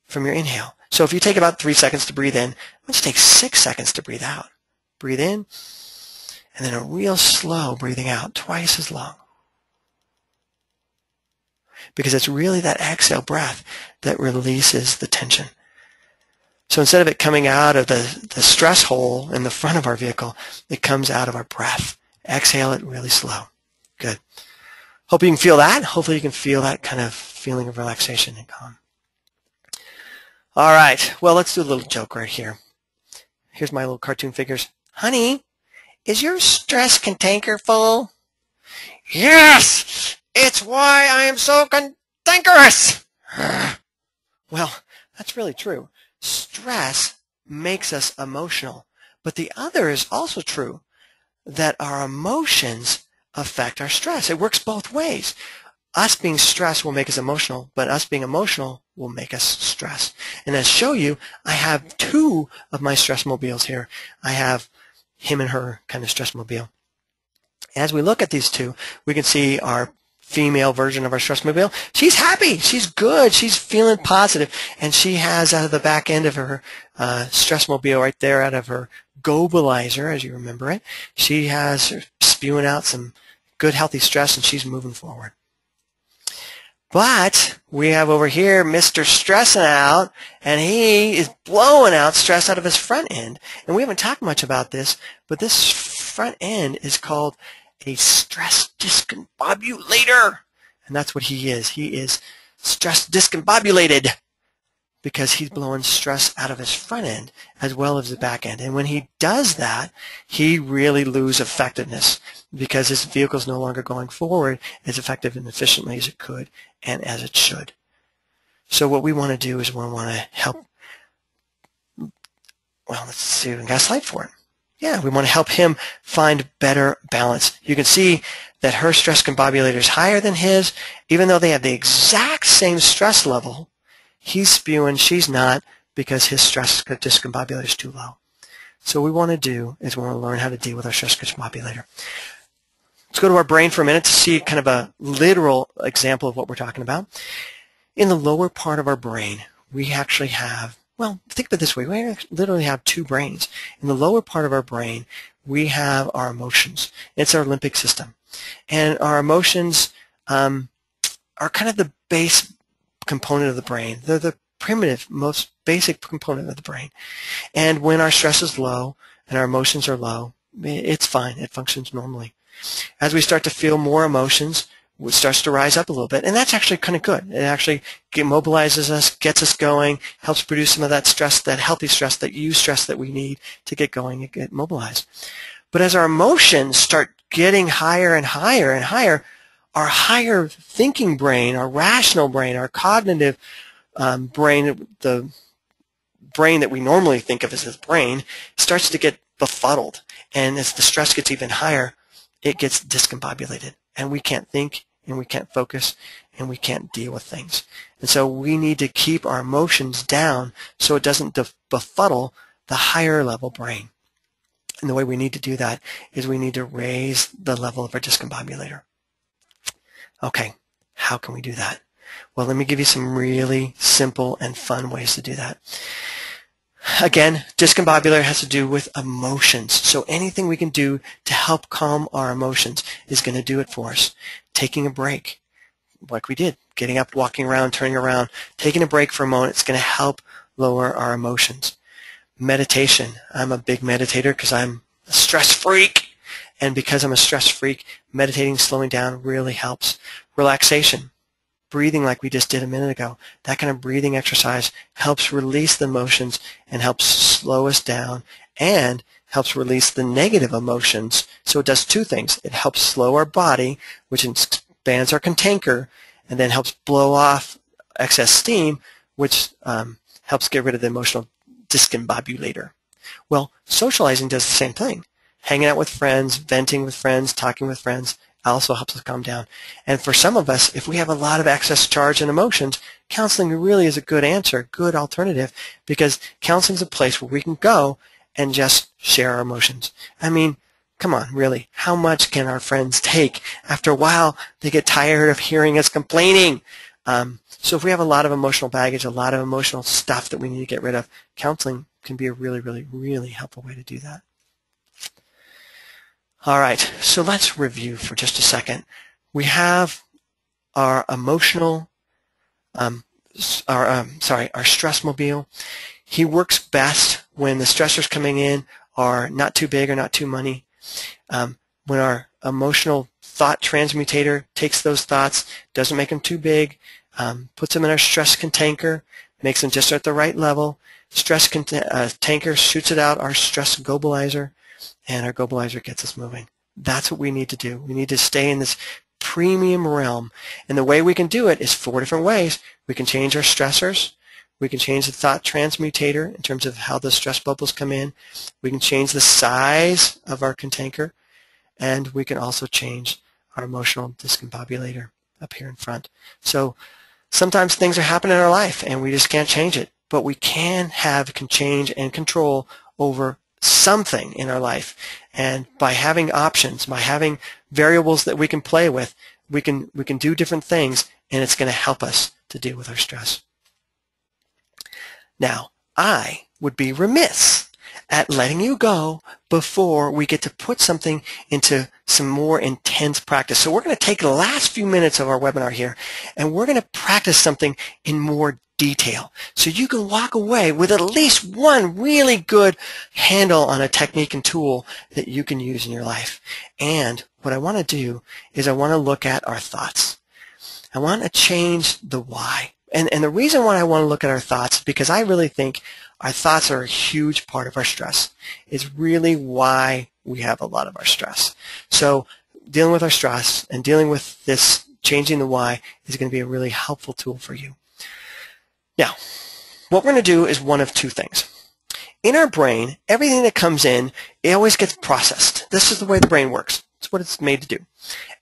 [SPEAKER 2] from your inhale. So if you take about 3 seconds to breathe in, I want you to take 6 seconds to breathe out. Breathe in, and then a real slow breathing out, twice as long. Because it's really that exhale breath that releases the tension. So instead of it coming out of the stress hole in the front of our vehicle, it comes out of our breath. Exhale it really slow. Good. Hope you can feel that. Hopefully you can feel that kind of feeling of relaxation and calm. All right. Well, let's do a little joke right here. Here's my little cartoon figures. Honey, is your stress container full? Yes! It's why I am so cantankerous! Well, that's really true. Stress makes us emotional. But the other is also true, that our emotions affect our stress. It works both ways. Us being stressed will make us emotional, but us being emotional will make us stressed. And as I show you, I have 2 of my stress mobiles here. I have him and her kind of stress mobile. As we look at these 2, we can see our female version of our stress mobile. She's happy. She's good. She's feeling positive. And she has out of the back end of her stress mobile right there, out of her Gobalizer, as you remember it, she has her spewing out some good, healthy stress, and she's moving forward. But we have over here Mr. Stressing Out, and he is blowing out stress out of his front end. And we haven't talked much about this, but this front end is called a stress discombobulator. And that's what he is. He is stress discombobulated because he's blowing stress out of his front end as well as the back end. And when he does that, he really loses effectiveness because his vehicle is no longer going forward as effective and efficiently as it could and as it should. So what we want to do is we want to help, well, let's see if we got a slide for it. Yeah, we want to help him find better balance. You can see that her stress discombobulator is higher than his, even though they have the exact same stress level. He's spewing, she's not, because his stress discombobulator is too low. So what we want to do is we want to learn how to deal with our stress discombobulator. Let's go to our brain for a minute to see kind of a literal example of what we're talking about. In the lower part of our brain, we actually have, well, think of it this way. We literally have 2 brains. In the lower part of our brain, we have our emotions. It's our limbic system. And our emotions are kind of the base component of the brain. They're the primitive, most basic component of the brain. And when our stress is low and our emotions are low, it's fine. It functions normally. As we start to feel more emotions, it starts to rise up a little bit, and that's actually kind of good. It actually mobilizes us, gets us going, helps produce some of that stress, that healthy stress, that use stress that we need to get going and get mobilized. But as our emotions start getting higher and higher and higher, our higher thinking brain, our rational brain, our cognitive brain, the brain that we normally think of as a brain, starts to get befuddled. And as the stress gets even higher, it gets discombobulated. And we can't think, and we can't focus, and we can't deal with things. And so we need to keep our emotions down so it doesn't befuddle the higher level brain. And the way we need to do that is we need to raise the level of our discombobulator. Okay, how can we do that? Well, let me give you some really simple and fun ways to do that. Again, discombobulator has to do with emotions. So anything we can do to help calm our emotions is going to do it for us. Taking a break, like we did, getting up, walking around, turning around, taking a break for a moment, it's going to help lower our emotions. Meditation. I'm a big meditator because I'm a stress freak. And because I'm a stress freak, meditating, slowing down really helps. Relaxation. Breathing like we just did a minute ago. That kind of breathing exercise helps release the emotions and helps slow us down and helps release the negative emotions. So it does 2 things. It helps slow our body, which expands our container, and then helps blow off excess steam, which helps get rid of the emotional discombobulator. Well, socializing does the same thing. Hanging out with friends, venting with friends, talking with friends, also helps us calm down. And for some of us, if we have a lot of excess charge and emotions, counseling really is a good answer, good alternative, because counseling is a place where we can go and just share our emotions. I mean, come on, really, how much can our friends take? After a while, they get tired of hearing us complaining. So if we have a lot of emotional baggage, a lot of emotional stuff that we need to get rid of, counseling can be a really, really, really helpful way to do that. All right, so let's review for just a second. We have our emotional, our stress mobile. He works best when the stressors coming in are not too big or not too many. When our emotional thought transmutator takes those thoughts, doesn't make them too big, puts them in our stress container, makes them just at the right level. Stress tanker shoots it out, our stress globalizer, and our globalizer gets us moving. That's what we need to do. We need to stay in this premium realm. And the way we can do it is 4 different ways. We can change our stressors. We can change the thought transmutator in terms of how the stress bubbles come in. We can change the size of our container. And we can also change our emotional discombobulator up here in front. So sometimes things are happening in our life and we just can't change it. But we can change and control over something in our life. And by having options, by having variables that we can play with, we can do different things, and it's going to help us to deal with our stress. Now, I would be remiss at letting you go before we get to put something into some more intense practice. So we're going to take the last few minutes of our webinar here, and we're going to practice something in more detail. So you can walk away with at least one really good handle on a technique and tool that you can use in your life. And what I want to do is I want to look at our thoughts. I want to change the why. And the reason why I want to look at our thoughts is because I really think our thoughts are a huge part of our stress. It's really why we have a lot of our stress. So dealing with our stress and dealing with this changing the why is going to be a really helpful tool for you. Now, what we're going to do is one of two things. In our brain, everything that comes in, it always gets processed. This is the way the brain works. It's what it's made to do.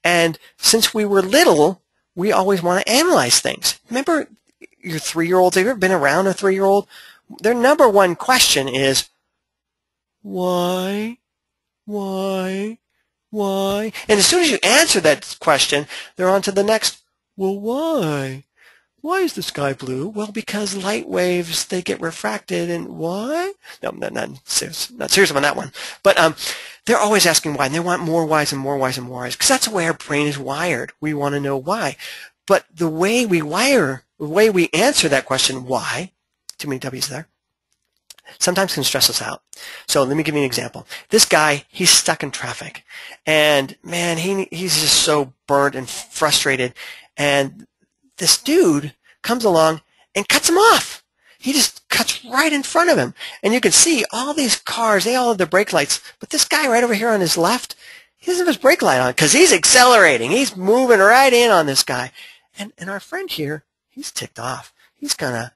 [SPEAKER 2] And since we were little, we always want to analyze things. Remember your 3-year-olds? Have you ever been around a 3-year-old? Their number one question is, why? Why? Why? And as soon as you answer that question, they're on to the next, well, why? Why is the sky blue? Well, because light waves, they get refracted, and why? No, not serious on that one. But they're always asking why, and they want more whys and more whys and more whys, because that's the way our brain is wired. We want to know why. But the way we answer that question, why, too many W's there, sometimes can stress us out. So let me give you an example. This guy, he's stuck in traffic, and man, he's just so burnt and frustrated, and this dude comes along and cuts him off. He just cuts right in front of him. And you can see all these cars, they all have their brake lights. But this guy right over here on his left, he doesn't have his brake light on because he's accelerating. He's moving right in on this guy. And our friend here, he's ticked off. He's kind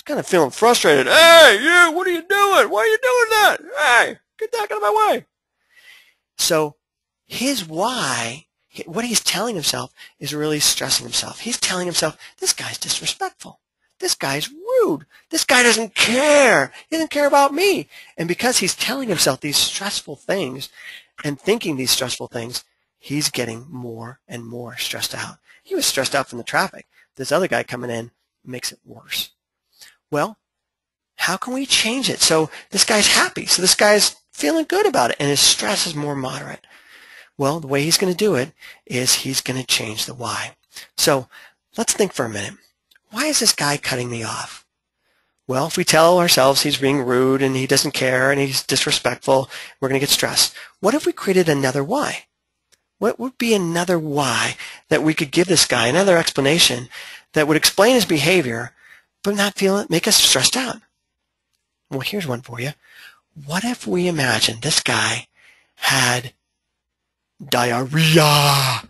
[SPEAKER 2] of feeling frustrated. Hey, you, what are you doing? Why are you doing that? Hey, get back out of my way. So his why, what he's telling himself is really stressing himself. He's telling himself, this guy's disrespectful. This guy's rude. This guy doesn't care. He doesn't care about me. And because he's telling himself these stressful things and thinking these stressful things, he's getting more and more stressed out. He was stressed out from the traffic. This other guy coming in makes it worse. Well, how can we change it? So this guy's happy. So this guy's feeling good about it, and his stress is more moderate. Well, the way he's going to do it is he's going to change the why. So let's think for a minute. Why is this guy cutting me off? Well, if we tell ourselves he's being rude and he doesn't care and he's disrespectful, we're going to get stressed. What if we created another why? What would be another why that we could give this guy, another explanation that would explain his behavior but not make us stressed out? Well, here's one for you. What if we imagine this guy had diarrhea?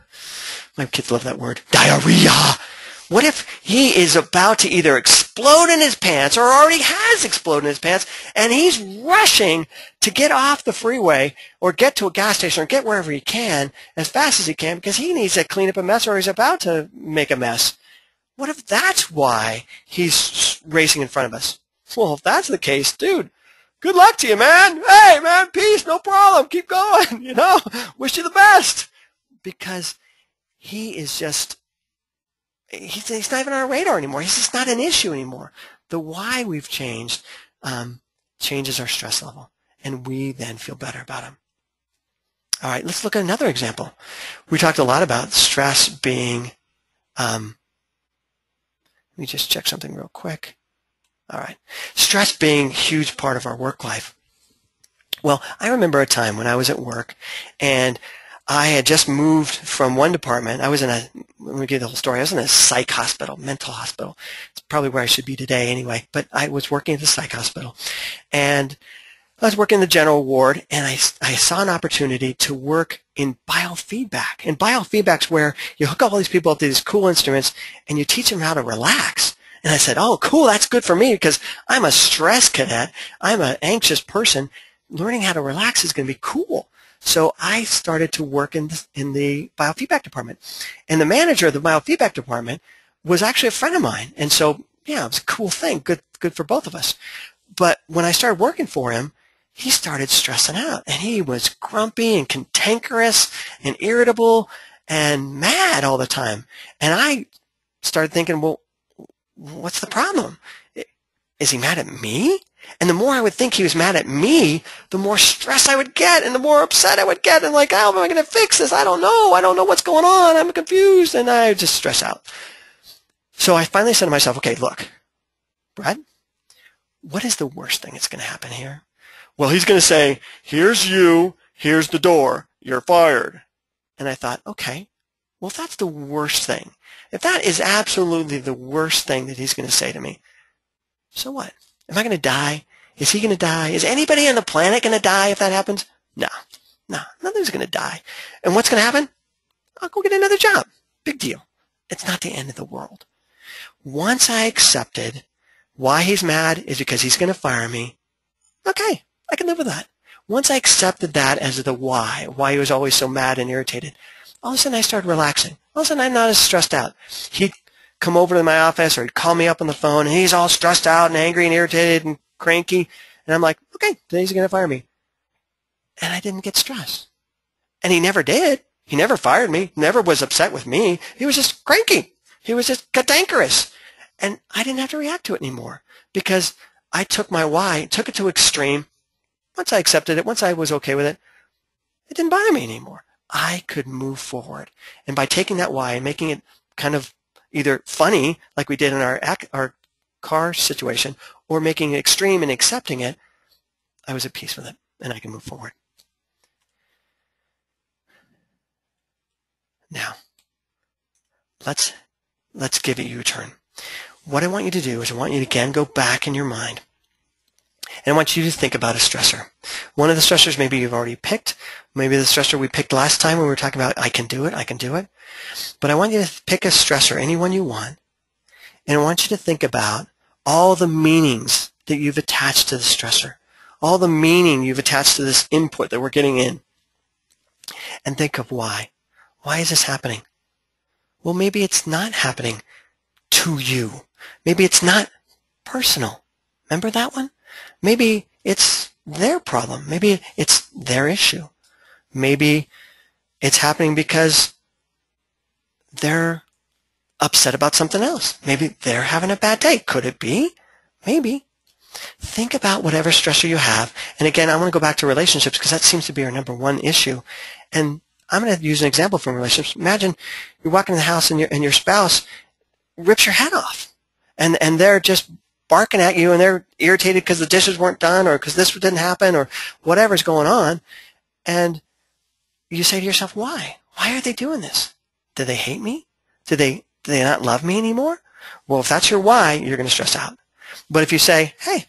[SPEAKER 2] My kids love that word, diarrhea. What if he is about to either explode in his pants, or already has exploded in his pants, and he's rushing to get off the freeway or get to a gas station or get wherever he can as fast as he can because he needs to clean up a mess or he's about to make a mess. What if that's why he's racing in front of us? Well, if that's the case, dude, good luck to you, man. Hey, man, peace, no problem. Keep going, Wish you the best. Because he is just, he's not even on our radar anymore. He's just not an issue anymore. The why we've changed changes our stress level, and we then feel better about him. All right, let's look at another example. We talked a lot about stress being, let me just check something real quick. All right. Stress being a huge part of our work life. Well, I remember a time when I was at work and I had just moved from one department. I was in let me give you the whole story. I was in a psych hospital, mental hospital. It's probably where I should be today anyway, but I was working at the psych hospital. And I was working in the general ward, and I saw an opportunity to work in biofeedback. And biofeedback's where you hook all these people up to these cool instruments, and you teach them how to relax. And I said, oh, cool, that's good for me because I'm a stress cadet. I'm an anxious person. Learning how to relax is going to be cool. So I started to work in the biofeedback department. And the manager of the biofeedback department was actually a friend of mine. And so, yeah, it was a cool thing, good for both of us. But when I started working for him, he started stressing out. And he was grumpy and cantankerous and irritable and mad all the time. And I started thinking, well, what's the problem? Is he mad at me? And the more I would think he was mad at me, the more stress I would get and the more upset I would get. And like, how am I going to fix this? I don't know. I don't know what's going on. I'm confused. And I just stress out. So I finally said to myself, okay, look, Brad, what is the worst thing that's going to happen here? Well, he's going to say, here's you, here's the door, you're fired. And I thought, okay, well, if that's the worst thing, if that is absolutely the worst thing that he's going to say to me, so what? Am I going to die? Is he going to die? Is anybody on the planet going to die if that happens? No, nothing's going to die. And what's going to happen? I'll go get another job. Big deal. It's not the end of the world. Once I accepted why he's mad is because he's going to fire me, okay, I can live with that. Once I accepted that as the why he was always so mad and irritated, all of a sudden I started relaxing. All of a sudden I'm not as stressed out. He'd come over to my office or he'd call me up on the phone and he's all stressed out and angry and irritated and cranky. And I'm like, okay, today's going to fire me. And I didn't get stressed. And he never did. He never fired me, never was upset with me. He was just cranky. He was just cantankerous. And I didn't have to react to it anymore because I took my why, took it to extreme. Once I accepted it, once I was okay with it, it didn't bother me anymore. I could move forward. And by taking that why and making it kind of either funny, like we did in our car situation, or making it extreme and accepting it, I was at peace with it, and I can move forward. Now, let's give it a U-turn. What I want you to do is I want you to again go back in your mind, and I want you to think about a stressor. One of the stressors maybe you've already picked, maybe the stressor we picked last time when we were talking about I can do it. But I want you to pick a stressor, any one you want, and I want you to think about all the meanings that you've attached to the stressor, all the meaning you've attached to this input that we're getting in, and think of why. Why is this happening? Well, maybe it's not happening to you. Maybe it's not personal. Remember that one? Maybe it's their problem. Maybe it's their issue. Maybe it's happening because they're upset about something else. Maybe they're having a bad day. Could it be? Maybe. Think about whatever stressor you have. And again, I want to go back to relationships because that seems to be our number one issue. And I'm going to use an example from relationships. Imagine you're walking in the house and your spouse rips your head off. And they're just barking at you and they're irritated because the dishes weren't done or because this didn't happen or whatever's going on. And you say to yourself, why? Why are they doing this? Do they hate me? Do they not love me anymore? Well, if that's your why, you're going to stress out. But if you say, hey,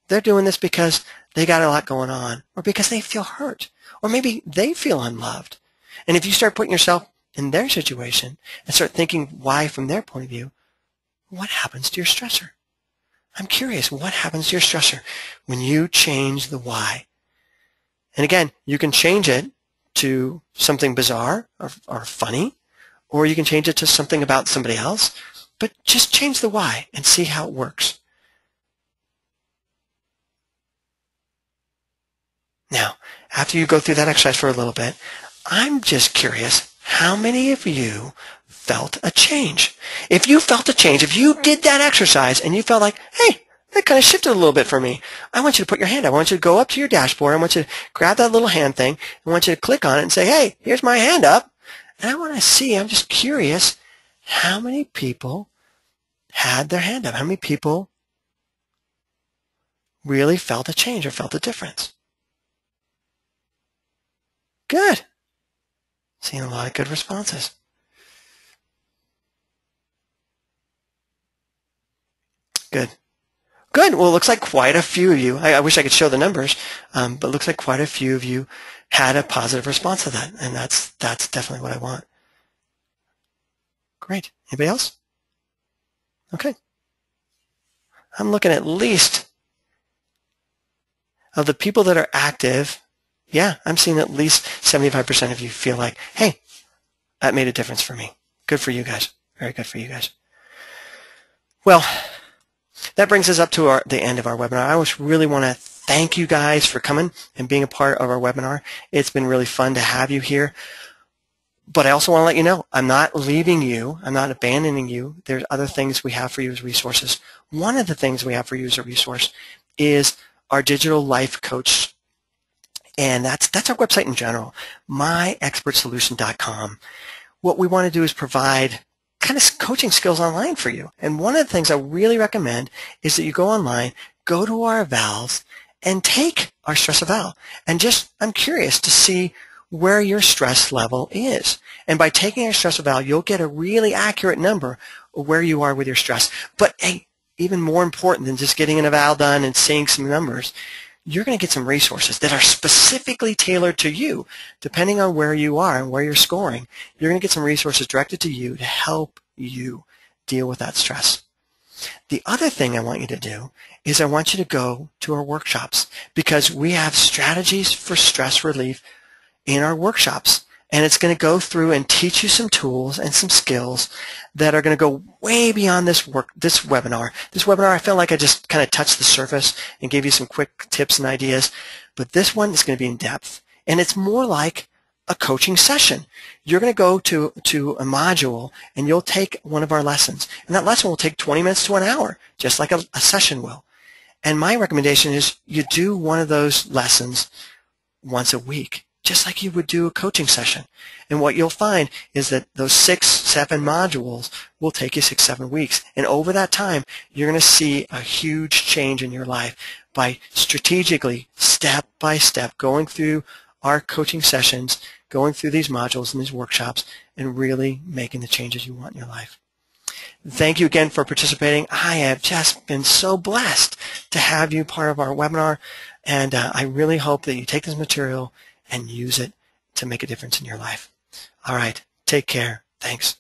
[SPEAKER 2] they're doing this because they got a lot going on or because they feel hurt or maybe they feel unloved. And if you start putting yourself in their situation and start thinking why from their point of view, what happens to your stressor? I'm curious, what happens to your stressor when you change the why? And again, you can change it to something bizarre or funny, or you can change it to something about somebody else, but just change the why and see how it works. Now, after you go through that exercise for a little bit, I'm just curious, how many of you felt a change? If you felt a change, if you did that exercise and you felt like, hey, that kind of shifted a little bit for me, I want you to put your hand up. I want you to go up to your dashboard. I want you to grab that little hand thing. I want you to click on it and say, hey, here's my hand up. And I want to see, I'm just curious, how many people had their hand up? How many people really felt a change or felt a difference? Good. Seeing a lot of good responses. Good. Good. Well, it looks like quite a few of you, I wish I could show the numbers, but it looks like quite a few of you had a positive response to that, and that's definitely what I want. Great. Anybody else? Okay. I'm looking at least of the people that are active. Yeah, I'm seeing at least 75% of you feel like, hey, that made a difference for me. Good for you guys. Very good for you guys. Well, that brings us up to the end of our webinar. I just really want to thank you guys for coming and being a part of our webinar. It's been really fun to have you here. But I also want to let you know, I'm not leaving you. I'm not abandoning you. There's other things we have for you as resources. One of the things we have for you as a resource is our digital life coach. And that's our website in general, MyExpertSolution.com. What we want to do is provide kind of coaching skills online for you. And one of the things I really recommend is that you go online, go to our evals, and take our stress eval. And I'm curious to see where your stress level is. And by taking our stress eval, you'll get a really accurate number of where you are with your stress. But hey, even more important than just getting an eval done and seeing some numbers, you're going to get some resources that are specifically tailored to you, depending on where you are and where you're scoring. You're going to get some resources directed to you to help you deal with that stress. The other thing I want you to do is I want you to go to our workshops, because we have strategies for stress relief in our workshops. And it's going to go through and teach you some tools and some skills that are going to go way beyond this webinar. This webinar, I feel like I just kind of touched the surface and gave you some quick tips and ideas. But this one is going to be in depth. And it's more like a coaching session. You're going to go to a module and you'll take one of our lessons. And that lesson will take 20 minutes to an hour, just like a session will. And my recommendation is you do one of those lessons once a week, just like you would do a coaching session. And what you'll find is that those 6-7 modules will take you 6-7 weeks. And over that time, you're going to see a huge change in your life by strategically, step by step, going through our coaching sessions, going through these modules and these workshops, and really making the changes you want in your life. Thank you again for participating. I have just been so blessed to have you part of our webinar, and I really hope that you take this material and use it to make a difference in your life. All right. Take care. Thanks.